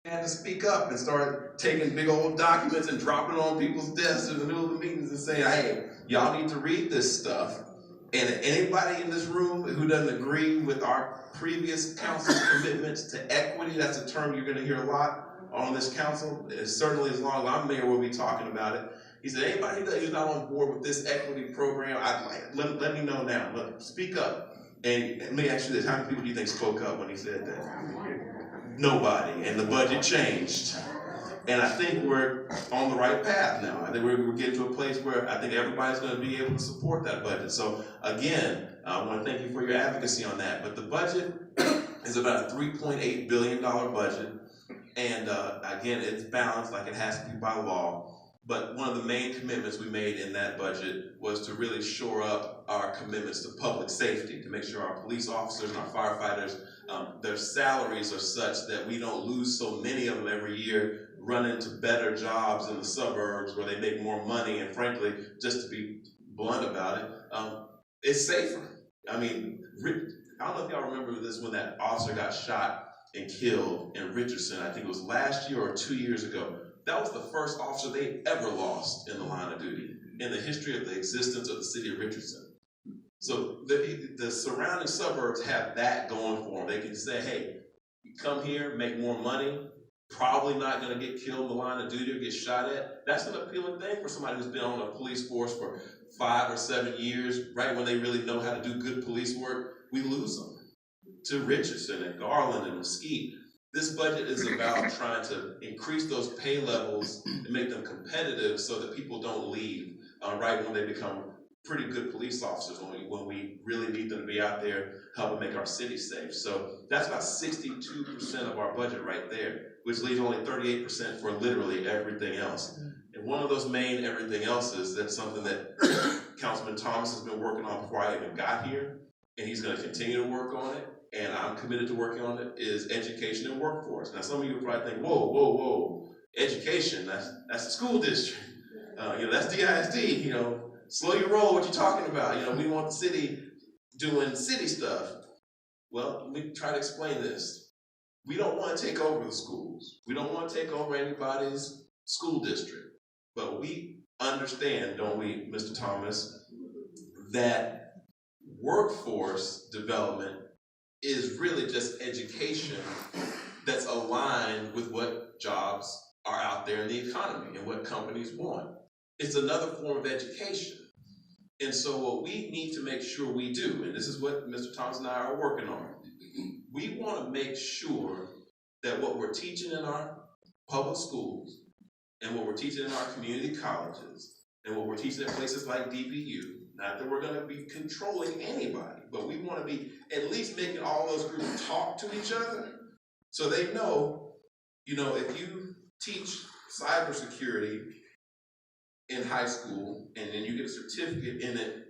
had to speak up and start taking big old documents and dropping it on people's desks in the middle of the meetings and saying, hey, y'all need to read this stuff. And anybody in this room who doesn't agree with our previous council's commitments to equity, that's a term you're going to hear a lot on this council, certainly as long as I'm mayor, we'll be talking about it. He said, anybody who's not on board with this equity program, let me know now. Speak up. And let me ask you this, how many people do you think spoke up when he said that? Nobody. And the budget changed. And I think we're on the right path now. I think we're getting to a place where I think everybody's going to be able to support that budget. So again, I want to thank you for your advocacy on that. But the budget is about a $3.8 billion budget. And again, it's balanced like it has to be by law. But one of the main commitments we made in that budget was to really shore up our commitments to public safety, to make sure our police officers and our firefighters, their salaries are such that we don't lose so many of them every year, run into better jobs in the suburbs where they make more money, and frankly, just to be blunt about it, it's safer. I mean, I don't know if y'all remember this when that officer got shot and killed in Richardson. I think it was last year or 2 years ago. That was the first officer they ever lost in the line of duty in the history of the existence of the city of Richardson. So the surrounding suburbs have that going for them. They can say, hey, you come here, make more money, probably not going to get killed in the line of duty or get shot at. That's an appealing thing for somebody who's been on a police force for 5 or 7 years, right when they really know how to do good police work. We lose them to Richardson and Garland and Mesquite. This budget is about trying to increase those pay levels and make them competitive so that people don't leave right when they become pretty good police officers, when we really need them to be out there helping make our city safe. So that's about 62% of our budget right there, which leaves only 38% for literally everything else. And one of those main everything else's, that's something that Councilman Thomas has been working on before I even got here, and he's going to continue to work on it, and I'm committed to working on it, is education and workforce. Now, some of you will probably think, whoa, education, that's the school district. That's DISD, slow your roll, what you talking about? We want the city doing city stuff. Well, let me try to explain this. We don't want to take over the schools. We don't want to take over anybody's school district. But we understand, don't we, Mr. Thomas, that workforce development is really just education that's aligned with what jobs are out there in the economy and what companies want. It's another form of education. And so what we need to make sure we do, and this is what Mr. Thomas and I are working on, we want to make sure that what we're teaching in our public schools and what we're teaching in our community colleges and what we're teaching at places like DPU, not that we're going to be controlling anybody, but we want to be at least making all those groups talk to each other so they know, if you teach cybersecurity in high school and then you get a certificate in it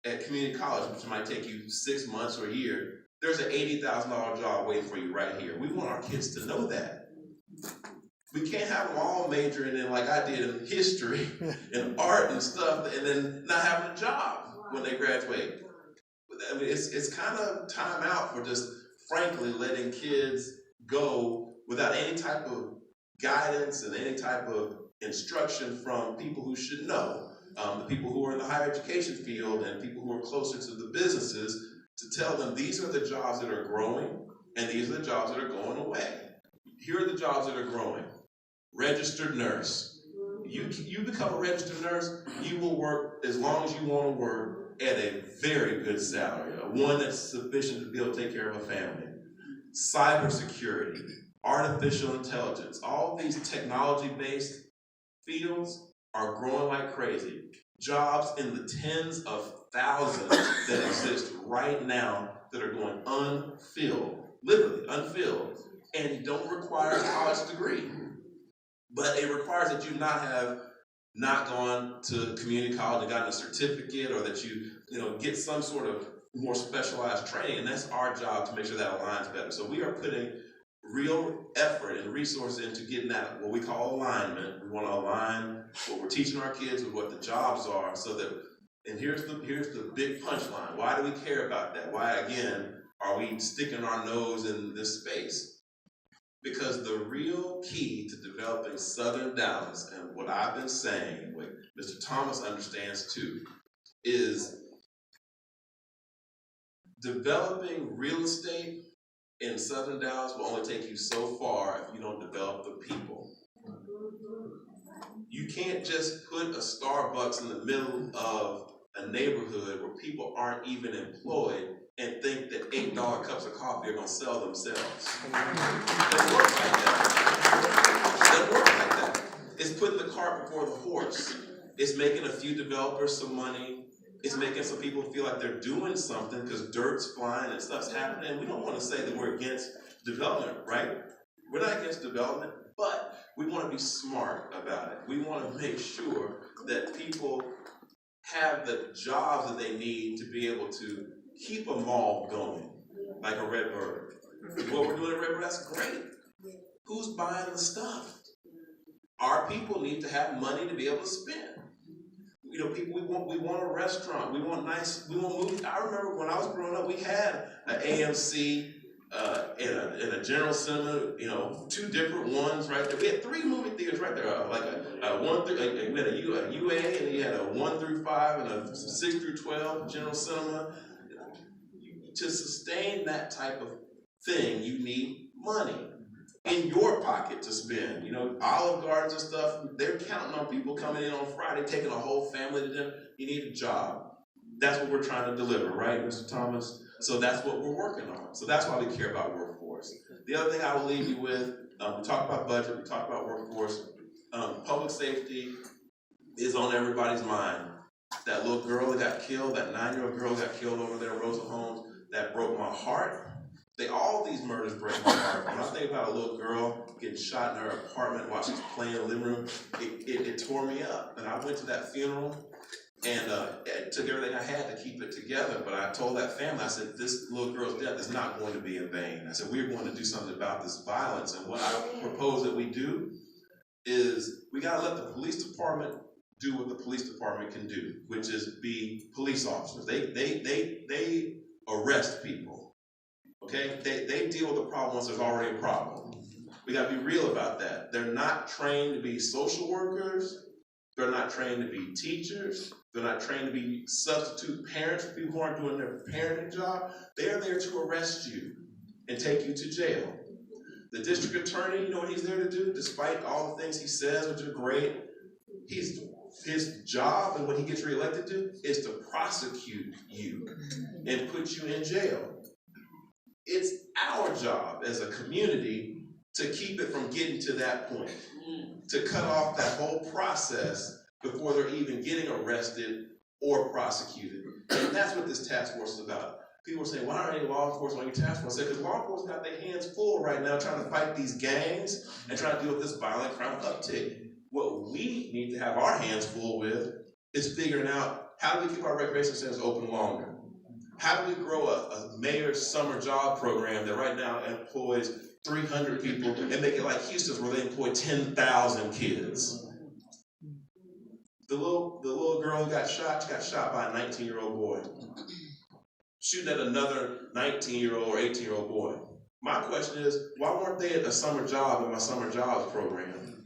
at community college, which might take you 6 months or a year, there's an $80,000 job waiting for you right here. We want our kids to know that. We can't have them all majoring in, like I did, in history and art and stuff, and then not having a job when they graduate. I mean, it's kind of time out for just, frankly, letting kids go without any type of guidance and any type of instruction from people who should know, the people who are in the higher education field and people who are closer to the businesses, to tell them these are the jobs that are growing and these are the jobs that are going away. Here are the jobs that are growing. Registered nurse. You become a registered nurse, you will work as long as you want to work at a very good salary, one that's sufficient to be able to take care of a family. Cybersecurity, artificial intelligence, all these technology-based fields are growing like crazy. Jobs in the tens of thousands that exist right now that are going unfilled, literally unfilled, and don't require a college degree. But it requires that you not gone to community college and gotten a certificate, or that you get some sort of more specialized training, and that's our job to make sure that aligns better. So we are putting real effort and resources into getting that, what we call alignment. We want to align what we're teaching our kids with what the jobs are, so that, and here's the big punchline. Why do we care about that? Why, again, are we sticking our nose in this space? Because the real key to developing Southern Dallas, and what I've been saying, what Mr. Thomas understands too, is developing real estate in Southern Dallas will only take you so far if you don't develop the people. You can't just put a Starbucks in the middle of a neighborhood where people aren't even employed and think that $8 cups of coffee are going to sell themselves. It doesn't work like that. It doesn't work like that. It's putting the cart before the horse. It's making a few developers some money. It's making some people feel like they're doing something because dirt's flying and stuff's happening. And we don't want to say that we're against development, right? We're not against development, but we want to be smart about it. We want to make sure that people have the jobs that they need to be able to keep a mall going, like a Redbird. What we're doing at Redbird, that's great. Who's buying the stuff? Our people need to have money to be able to spend. You know, people, we want a restaurant. We want movies. I remember when I was growing up, we had an AMC and a General Cinema. You know, 2 different ones right there. We had 3 movie theaters right there. Like a 1 through, we had a UA, and you had a 1 through 5 and a 6 through 12 General Cinema. To sustain that type of thing, you need money in your pocket to spend. You know, Olive Gardens and stuff, they're counting on people coming in on Friday, taking a whole family to dinner. You need a job. That's what we're trying to deliver, right, Mr. Thomas? So that's what we're working on. So that's why we care about workforce. The other thing I will leave you with, we talked about budget, we talked about workforce. Public safety is on everybody's mind. That little girl that got killed, that 9-year-old girl got killed over there at Rosa Homes, that broke my heart. All these murders break my heart. When I think about a little girl getting shot in her apartment while she's playing in the living room, it tore me up. And I went to that funeral and took everything I had to keep it together. But I told that family, I said, this little girl's death is not going to be in vain. I said, we're going to do something about this violence. And what I propose that we do is we got to let the police department do what the police department can do, which is be police officers. They arrest people. Okay, they deal with the problem once there's already a problem. We got to be real about that. They're not trained to be social workers. They're not trained to be teachers. They're not trained to be substitute parents for people who aren't doing their parenting job. They are there to arrest you and take you to jail. The district attorney, you know what he's there to do? Despite all the things he says, which are great, his job and what he gets reelected to is to prosecute you and put you in jail. It's our job as a community to keep it from getting to that point, to cut off that whole process before they're even getting arrested or prosecuted. And that's what this task force is about. People are saying, why aren't any law enforcement on your task force? I said, because law enforcement got their hands full right now trying to fight these gangs and trying to deal with this violent crime uptick. What we need to have our hands full with is figuring out how do we keep our recreation centers open longer? How do we grow a mayor's summer job program that right now employs 300 people and make it like Houston's where they employ 10,000 kids? The little girl who got shot by a 19-year-old boy, shooting at another 19-year-old or 18-year-old boy. My question is, why weren't they at a summer job in my summer jobs program?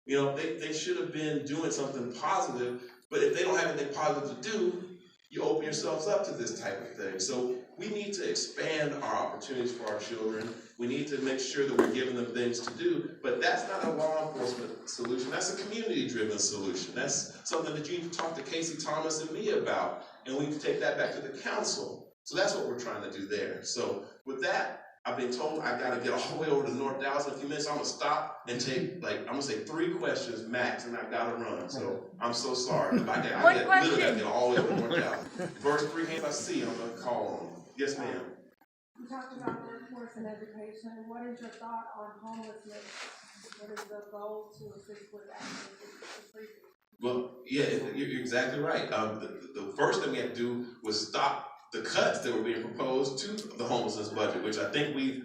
You know, they should have been doing something positive, but if they don't have anything positive to do, you open yourselves up to this type of thing. So we need to expand our opportunities for our children. We need to make sure that we're giving them things to do, but that's not a law enforcement solution. That's a community-driven solution. That's something that you need to talk to Casey Thomas and me about, and we need to take that back to the council. So that's what we're trying to do there. So with that, I've been told I got to get all the way over to North Dallas in a few minutes. So I'm going to stop and take, I'm going to say 3 questions max, and I got to run. So I'm so sorry. I literally got to get all the way over to North Dallas. First 3 hands I see, I'm going to call on them. Yes, ma'am. You talked about workforce and education. What is your thought on homelessness? What is the goal to assist with that? Well, yeah, you're exactly right. The first thing we had to do was stop the cuts that were being proposed to the homelessness budget, which I think we've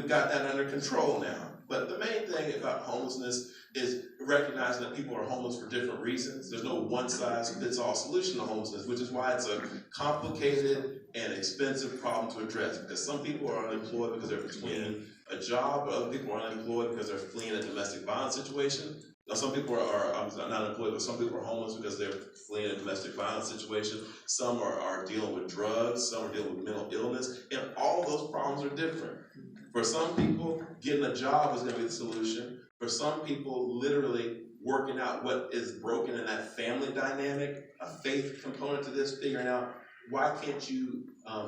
got that under control now. But the main thing about homelessness is recognizing that people are homeless for different reasons. There's no one-size-fits-all solution to homelessness, which is why it's a complicated and expensive problem to address. Because some people are unemployed because they're between a job, but other people are unemployed because they're fleeing a domestic violence situation. Now, some people are not employed, but some people are homeless because they're fleeing a domestic violence situation. Some are dealing with drugs, some are dealing with mental illness, and all of those problems are different. For some people, getting a job is going to be the solution. For some people, literally working out what is broken in that family dynamic, a faith component to this, figuring out why can't you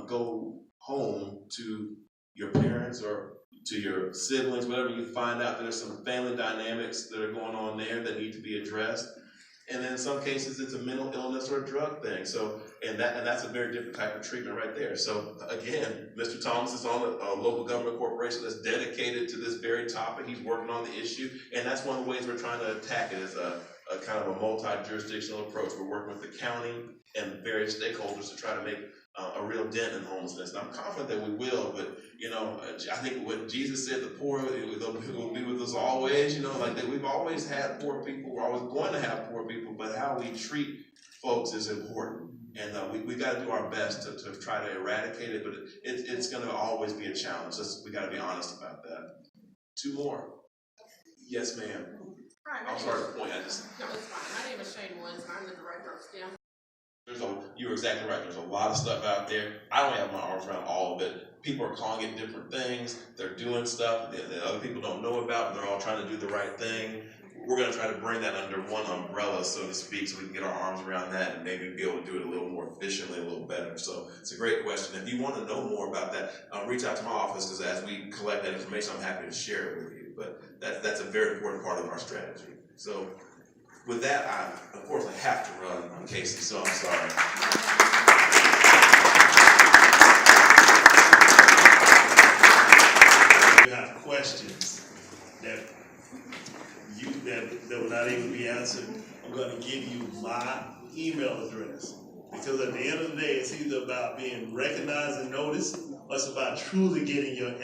go home to your parents or to your siblings, whatever, you find out there's some family dynamics that are going on there that need to be addressed. And then in some cases it's a mental illness or a drug thing. So, and that's a very different type of treatment right there. So again, Mr. Thomas is on a local government corporation that's dedicated to this very topic. He's working on the issue, and that's one of the ways we're trying to attack it, is a kind of a multi-jurisdictional approach. We're working with the county and various stakeholders to try to make a real dent in homelessness. And I'm confident that we will, but I think what Jesus said, the poor will be with us always, like that we've always had poor people, we're always going to have poor people, but how we treat folks is important. And we got to do our best to try to eradicate it, but it's going to always be a challenge. We got to be honest about that. Two more. Yes, ma'am. Hi, I'm sorry to point. no, it's fine. My name is Shane Woods. I'm the director of STEM. You're exactly right. There's a lot of stuff out there. I don't have my arms around all of it. People are calling it different things. They're doing stuff that other people don't know about, and they're all trying to do the right thing. We're going to try to bring that under one umbrella, so to speak, so we can get our arms around that and maybe be able to do it a little more efficiently, a little better. So it's a great question. If you want to know more about that, reach out to my office, because as we collect that information, I'm happy to share it with you. But that's a very important part of our strategy. So with that, I unfortunately have to run, Casey, so I'm sorry. You have questions that will not even be answered, I'm going to give you my email address. Because at the end of the day, it's either about being recognized and noticed, or it's about truly getting your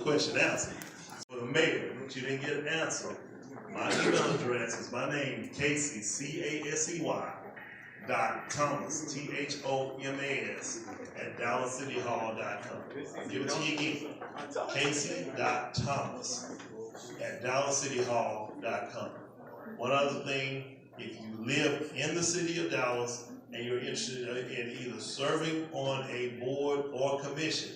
question answered. For the mayor, but you didn't get an answer. My email address is my name, Casey, Casey, .Thomas, THOMAS, at DallasCityHall.com. I'll give it to you again. Casey.Thomas at DallasCityHall.com. One other thing, if you live in the city of Dallas and you're interested in either serving on a board or commission,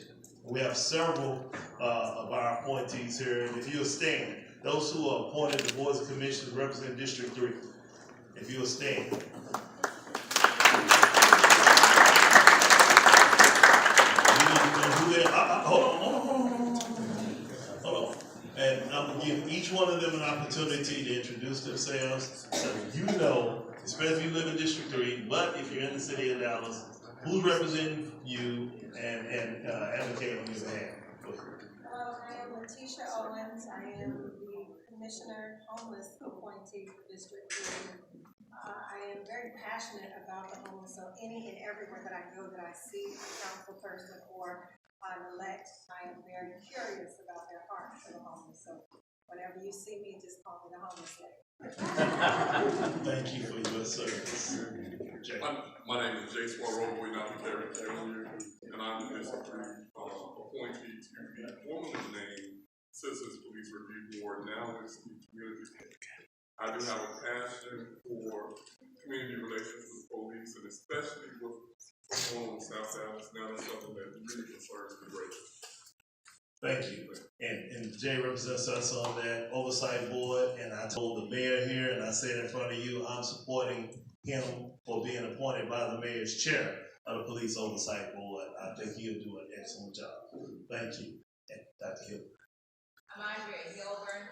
we have several of our appointees here. If you'll stand, those who are appointed to boards and commissions represent District 3. If you'll stand. Hold on. And I'm going to give each one of them an opportunity to introduce themselves, so you know, especially if you live in District 3, but if you're in the city of Dallas, who's representing you and advocate on your behalf. Hello, I am Letitia Owens. I am the Commissioner Homeless appointee for District 3. I am very passionate about the homeless, so any and everywhere that I go that I see a council person or an elect, I am very curious about their hearts for the homeless. So whenever you see me, just call me the homeless lady. Thank you for your service. My name is Jay Swarrow, not the Carrie here, and I'm the District 3 appointee to the formerly named Citizens Police Review Board, now it's the community. I do have a passion for community relations with police, and especially with what's going on in South Dallas. Now that's something that really concerns me greatly. Thank you. And Jay represents us on that oversight board, and I told the mayor here, and I said in front of you, I'm supporting him for being appointed by the mayor's chair of the police oversight board. I think he'll do an excellent job. Thank you. And Dr. Hill. I'm Andrea Hilburn,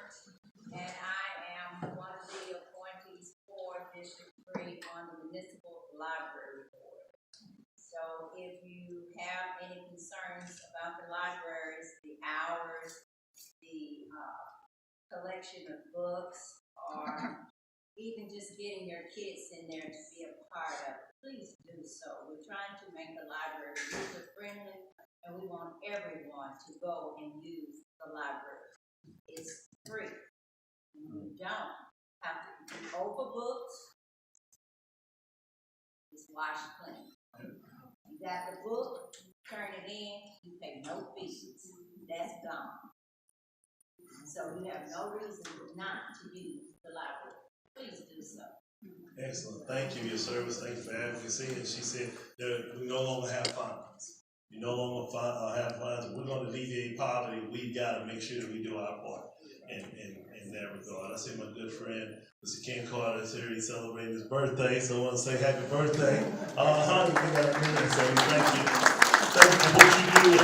and I am one of the appointees for District 3 on the Municipal Library Board. So if you have any concerns about the libraries, the hours, the collection of books, or even just getting your kids in there to be a part of it, please do so. We're trying to make the library user-friendly, and we want everyone to go and use the library. It's free. You don't have to be overbooked. It's wash clean. You got the book, turn it in, you pay no fees. That's gone. So you have no reason not to use the library. Please do so. Excellent. Thank you for your service. Thank you for advocacy. And she said that we no longer have fines. You no longer have fines. We're going to alleviate poverty. We've got to make sure that we do our part in that regard. I see my good friend, Mr. Ken Carter, is here. He's celebrating his birthday, so I want to say happy birthday. We got a minute, so thank you. Thank you for what you do.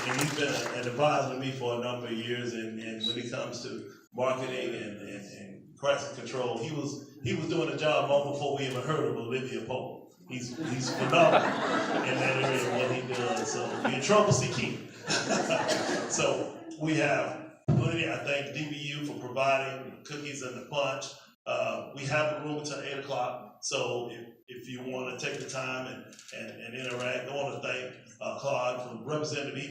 And he's been an advisor to me for a number of years. And when it comes to marketing and crisis control, he was doing a job long before we even heard of Olivia Pope. He's phenomenal in that area what he does. So you're in trouble, see King. So we have plenty. I thank DBU for providing cookies and the punch. We have the room until 8 o'clock. So if you want to take the time and interact, I want to thank Claude for representing me.